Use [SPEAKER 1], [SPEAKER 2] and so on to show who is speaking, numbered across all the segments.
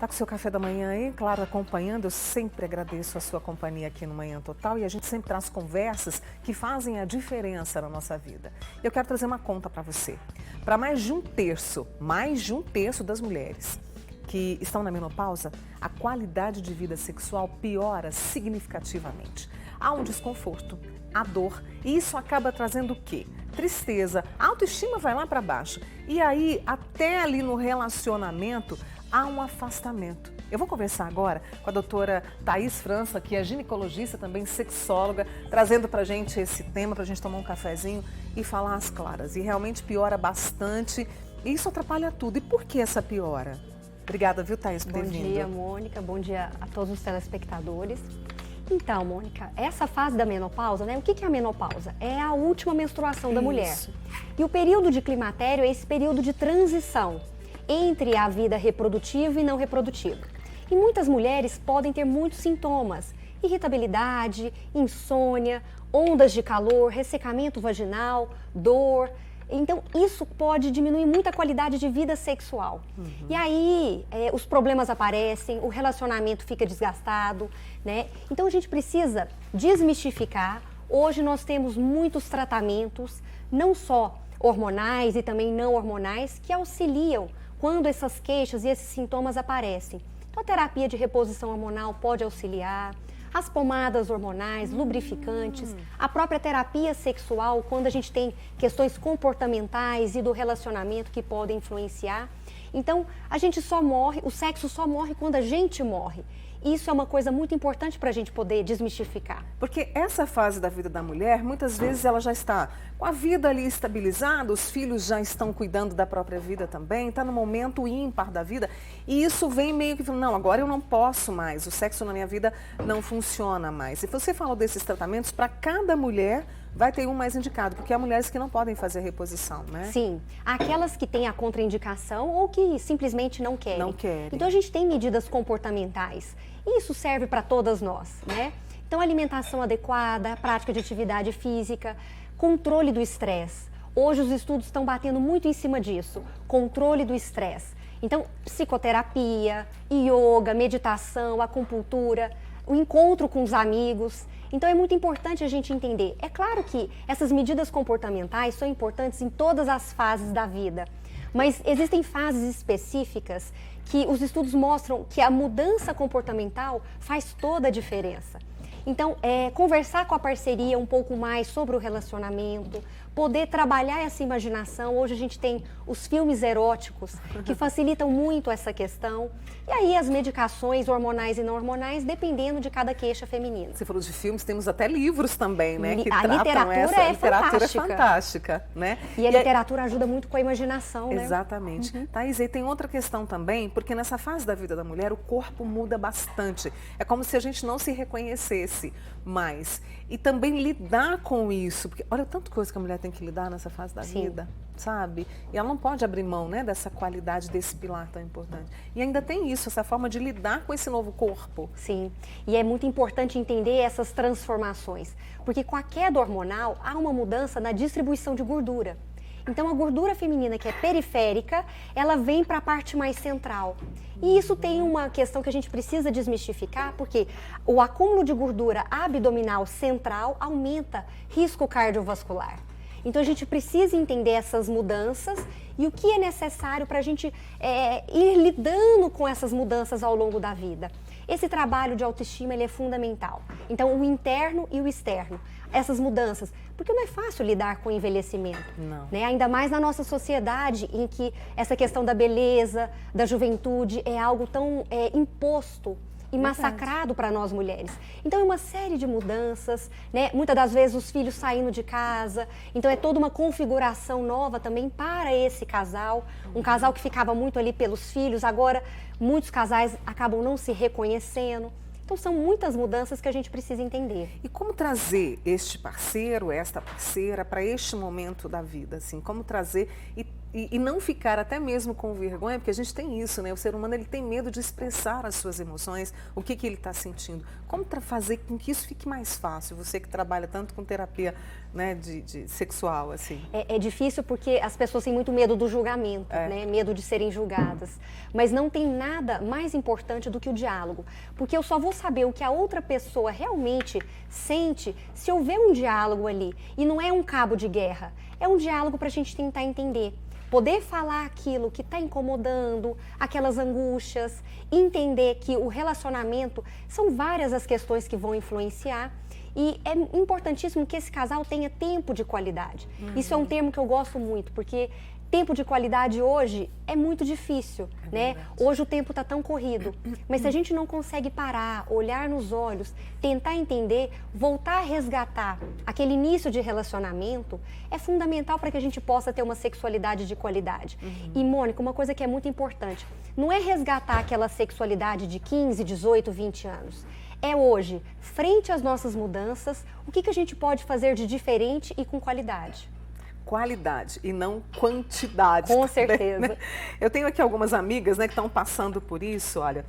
[SPEAKER 1] Tá com o seu café da manhã aí, claro, acompanhando. Eu sempre agradeço a sua companhia aqui no Manhã Total e a gente sempre traz conversas que fazem a diferença na nossa vida. Eu quero trazer uma conta para você. Para mais de um terço das mulheres que estão na menopausa, a qualidade de vida sexual piora significativamente. Há um desconforto, há dor, e isso acaba trazendo o quê? Tristeza, a autoestima vai lá para baixo. E aí, até ali no relacionamento, há um afastamento. Eu vou conversar agora com a doutora Thaís França, que é ginecologista, também sexóloga, trazendo pra gente esse tema, pra gente tomar um cafezinho e falar as claras. E realmente piora bastante, e isso atrapalha tudo. E por que essa piora? Obrigada, viu, Thaís, por ter vindo.
[SPEAKER 2] Bom dia, Mônica. Bom dia a todos os telespectadores. Então, Mônica, essa fase da menopausa, né? O que é a menopausa? É a última menstruação da mulher. E o período de climatério é esse período de transição entre a vida reprodutiva e não reprodutiva. E muitas mulheres podem ter muitos sintomas: irritabilidade, insônia, ondas de calor, ressecamento vaginal, dor. Então, isso pode diminuir muito a qualidade de vida sexual. E aí, os problemas aparecem, o relacionamento fica desgastado, né? Então, a gente precisa desmistificar. Hoje, nós temos muitos tratamentos, não só hormonais e também não hormonais, que auxiliam quando essas queixas e esses sintomas aparecem. Então, a terapia de reposição hormonal pode auxiliar, as pomadas hormonais, lubrificantes, a própria terapia sexual, quando a gente tem questões comportamentais e do relacionamento que podem influenciar. Então, a gente só morre, o sexo só morre quando a gente morre. Isso é uma coisa muito importante para a gente poder desmistificar.
[SPEAKER 1] Porque essa fase da vida da mulher, muitas vezes ela já está com a vida ali estabilizada, os filhos já estão cuidando da própria vida também, está no momento ímpar da vida, e isso vem meio que falando, não, agora eu não posso mais, o sexo na minha vida não funciona mais. E você falou desses tratamentos, para cada mulher vai ter um mais indicado, porque há mulheres que não podem fazer reposição, né?
[SPEAKER 2] Sim, aquelas que têm a contraindicação ou que simplesmente não querem.
[SPEAKER 1] Não querem.
[SPEAKER 2] Então a gente tem medidas comportamentais. E isso serve para todas nós, né? Então, alimentação adequada, prática de atividade física, controle do estresse. Hoje os estudos estão batendo muito em cima disso, controle do estresse. Então, psicoterapia, yoga, meditação, acupuntura, o encontro com os amigos. Então, é muito importante a gente entender. É claro que essas medidas comportamentais são importantes em todas as fases da vida, mas existem fases específicas que os estudos mostram que a mudança comportamental faz toda a diferença. Então, conversar com a parceria um pouco mais sobre o relacionamento, poder trabalhar essa imaginação. Hoje a gente tem os filmes eróticos que facilitam muito essa questão. E aí as medicações hormonais e não hormonais, dependendo de cada queixa feminina.
[SPEAKER 1] Você falou de filmes, temos até livros também, né? Que
[SPEAKER 2] a
[SPEAKER 1] tratam
[SPEAKER 2] literatura
[SPEAKER 1] essa.
[SPEAKER 2] é
[SPEAKER 1] A literatura
[SPEAKER 2] fantástica.
[SPEAKER 1] é fantástica, né?
[SPEAKER 2] E a literatura ajuda muito com a imaginação, né?
[SPEAKER 1] Exatamente. Thaís, e tem outra questão também, porque nessa fase da vida da mulher o corpo muda bastante. É como se a gente não se reconhecesse mais. E também lidar com isso, porque olha tanta coisa que a mulher tem que lidar nessa fase da vida, sabe? E ela não pode abrir mão, né, dessa qualidade, desse pilar tão importante. E ainda tem isso, essa forma de lidar com esse novo corpo.
[SPEAKER 2] Sim, e é muito importante entender essas transformações, porque com a queda hormonal há uma mudança na distribuição de gordura. Então a gordura feminina, que é periférica, ela vem para a parte mais central. E isso tem uma questão que a gente precisa desmistificar, porque o acúmulo de gordura abdominal central aumenta risco cardiovascular. Então a gente precisa entender essas mudanças e o que é necessário para a gente ir lidando com essas mudanças ao longo da vida. Esse trabalho de autoestima ele é fundamental. Então o interno e o externo, essas mudanças, porque não é fácil lidar com o envelhecimento, né? Ainda mais na nossa sociedade em que essa questão da beleza, da juventude é algo tão imposto e massacrado para nós mulheres. Então é uma série de mudanças, né? Muitas das vezes os filhos saindo de casa, então é toda uma configuração nova também para esse casal, um casal que ficava muito ali pelos filhos, agora muitos casais acabam não se reconhecendo. Então são muitas mudanças que a gente precisa entender.
[SPEAKER 1] E como trazer este parceiro, esta parceira para este momento da vida, assim, como trazer e E não ficar até mesmo com vergonha, porque a gente tem isso, né? O ser humano ele tem medo de expressar as suas emoções, o que ele está sentindo. Como fazer com que isso fique mais fácil? Você que trabalha tanto com terapia, né, de sexual, assim.
[SPEAKER 2] É difícil porque as pessoas têm muito medo do julgamento, né? Medo de serem julgadas. Mas não tem nada mais importante do que o diálogo. Porque eu só vou saber o que a outra pessoa realmente sente se houver um diálogo ali. E não é um cabo de guerra, é um diálogo para a gente tentar entender. Poder falar aquilo que está incomodando, aquelas angústias, entender que o relacionamento são várias as questões que vão influenciar. E é importantíssimo que esse casal tenha tempo de qualidade. Isso é um termo que eu gosto muito, porque tempo de qualidade hoje é muito difícil, né? Hoje o tempo está tão corrido. Mas se a gente não consegue parar, olhar nos olhos, tentar entender, voltar a resgatar aquele início de relacionamento, é fundamental para que a gente possa ter uma sexualidade de qualidade. E, Mônica, uma coisa que é muito importante, não é resgatar aquela sexualidade de 15, 18, 20 anos. É hoje, frente às nossas mudanças, o que a gente pode fazer de diferente e com qualidade.
[SPEAKER 1] Qualidade e não quantidade.
[SPEAKER 2] Com certeza.
[SPEAKER 1] Né? Eu tenho aqui algumas amigas, né, que estão passando por isso, olha,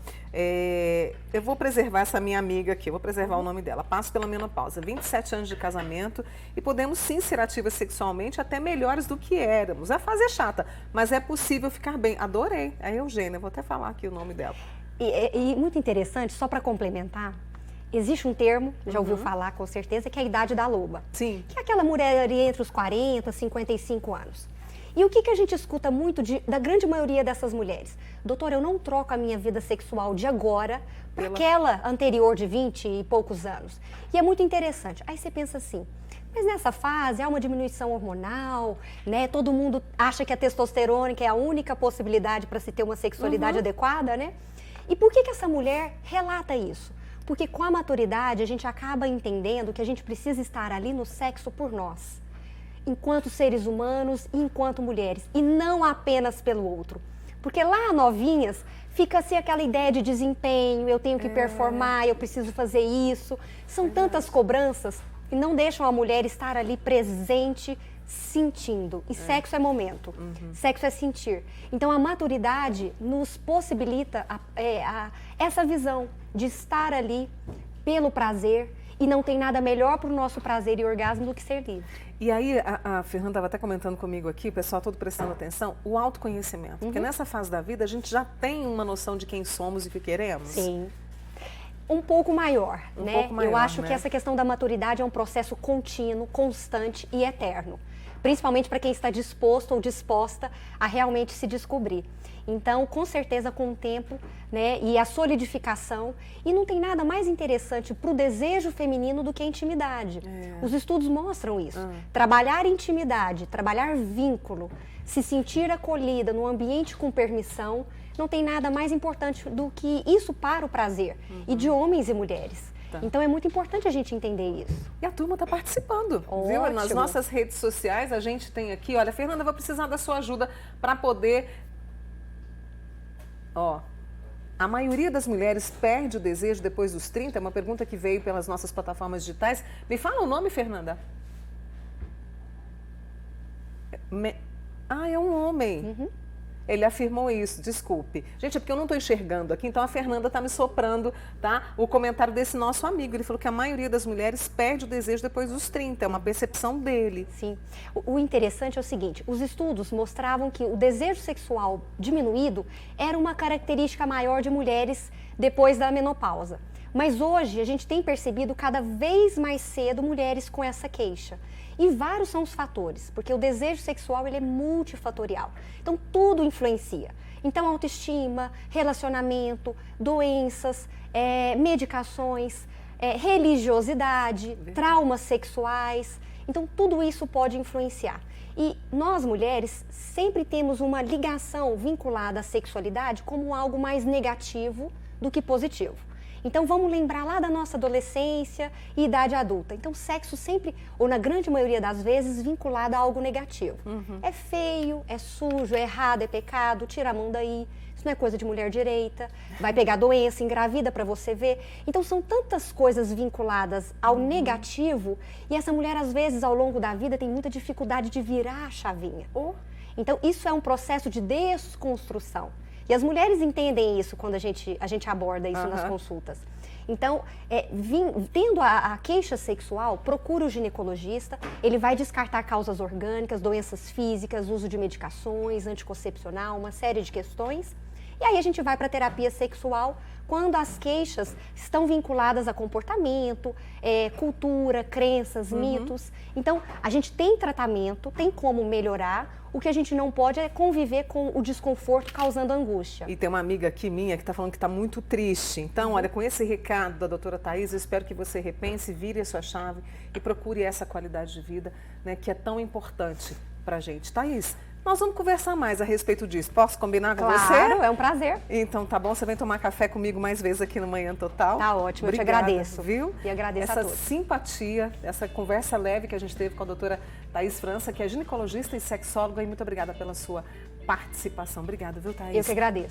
[SPEAKER 1] eu vou preservar essa minha amiga aqui, eu vou preservar o nome dela, passa pela menopausa, 27 anos de casamento e podemos sim ser ativas sexualmente até melhores do que éramos. A fase é chata, mas é possível ficar bem. Adorei, a Eugênia, vou até falar aqui o nome dela.
[SPEAKER 2] E muito interessante, só para complementar, existe um termo, já ouviu falar com certeza, que é a idade da loba.
[SPEAKER 1] Sim.
[SPEAKER 2] Que é aquela mulher ali entre os 40 e 55 anos. E o que a gente escuta muito da grande maioria dessas mulheres? Doutora, eu não troco a minha vida sexual de agora para aquela anterior de 20 e poucos anos. E é muito interessante. Aí você pensa assim, mas nessa fase há uma diminuição hormonal, né? Todo mundo acha que a testosterona que é a única possibilidade para se ter uma sexualidade adequada, né? E por que essa mulher relata isso? Porque com a maturidade a gente acaba entendendo que a gente precisa estar ali no sexo por nós, enquanto seres humanos e enquanto mulheres, e não apenas pelo outro. Porque lá, novinhas, fica assim aquela ideia de desempenho, eu tenho que performar, eu preciso fazer isso. São tantas cobranças que não deixam a mulher estar ali presente, sentindo. E sexo é momento, sexo é sentir. Então a maturidade nos possibilita essa visão de estar ali pelo prazer, e não tem nada melhor para o nosso prazer e orgasmo do que ser livre.
[SPEAKER 1] E aí, a Fernanda estava até comentando comigo aqui, o pessoal todo prestando atenção, o autoconhecimento. Porque nessa fase da vida a gente já tem uma noção de quem somos e o que queremos.
[SPEAKER 2] Sim. Um pouco maior, né?
[SPEAKER 1] Pouco maior,
[SPEAKER 2] eu acho
[SPEAKER 1] né?
[SPEAKER 2] que essa questão da maturidade é um processo contínuo, constante e eterno. Principalmente para quem está disposto ou disposta a realmente se descobrir. Então, com certeza, com o tempo, né, e a solidificação, e não tem nada mais interessante para o desejo feminino do que a intimidade. Os estudos mostram isso. Trabalhar intimidade, trabalhar vínculo, se sentir acolhida num ambiente com permissão, não tem nada mais importante do que isso para o prazer, e de homens e mulheres. Então é muito importante a gente entender isso.
[SPEAKER 1] E a turma está participando, viu? Nas nossas redes sociais a gente tem aqui, olha, Fernanda, eu vou precisar da sua ajuda para poder... Ó, a maioria das mulheres perde o desejo depois dos 30, é uma pergunta que veio pelas nossas plataformas digitais. Me fala o nome, Fernanda. É um homem. Ele afirmou isso, desculpe. Gente, é porque eu não estou enxergando aqui, então a Fernanda está me soprando, tá? O comentário desse nosso amigo. Ele falou que a maioria das mulheres perde o desejo depois dos 30, é uma percepção dele.
[SPEAKER 2] Sim. O interessante é o seguinte, os estudos mostravam que o desejo sexual diminuído era uma característica maior de mulheres depois da menopausa. Mas hoje a gente tem percebido cada vez mais cedo mulheres com essa queixa. E vários são os fatores, porque o desejo sexual ele é multifatorial. Então tudo influencia. Então autoestima, relacionamento, doenças, medicações, religiosidade, traumas sexuais. Então tudo isso pode influenciar. E nós mulheres sempre temos uma ligação vinculada à sexualidade como algo mais negativo do que positivo. Então vamos lembrar lá da nossa adolescência e idade adulta. Então sexo sempre, ou na grande maioria das vezes, vinculado a algo negativo. É feio, é sujo, é errado, é pecado, tira a mão daí. Isso não é coisa de mulher direita, vai pegar doença, engravida para você ver. Então são tantas coisas vinculadas ao negativo e essa mulher às vezes ao longo da vida tem muita dificuldade de virar a chavinha. Então, isso é um processo de desconstrução. E as mulheres entendem isso quando a gente aborda isso nas consultas. Então, tendo a queixa sexual, procura o ginecologista, ele vai descartar causas orgânicas, doenças físicas, uso de medicações, anticoncepcional, uma série de questões. E aí a gente vai para a terapia sexual quando as queixas estão vinculadas a comportamento, cultura, crenças, mitos. Então, a gente tem tratamento, tem como melhorar. O que a gente não pode é conviver com o desconforto causando angústia.
[SPEAKER 1] E tem uma amiga aqui minha que está falando que está muito triste. Então, olha, com esse recado da doutora Thaís, eu espero que você repense, vire a sua chave e procure essa qualidade de vida, né, que é tão importante para a gente. Thaís, nós vamos conversar mais a respeito disso. Posso combinar com você?
[SPEAKER 2] Claro, é um prazer.
[SPEAKER 1] Então tá bom, você vem tomar café comigo mais vezes aqui no Manhã Total.
[SPEAKER 2] Tá ótimo,
[SPEAKER 1] Obrigada,
[SPEAKER 2] eu te agradeço.
[SPEAKER 1] Viu?
[SPEAKER 2] E agradeço a todos.
[SPEAKER 1] Essa simpatia, essa conversa leve que a gente teve com a doutora Thaís França, que é ginecologista e sexóloga, e muito obrigada pela sua participação. Obrigada, viu, Thaís?
[SPEAKER 2] Eu que agradeço.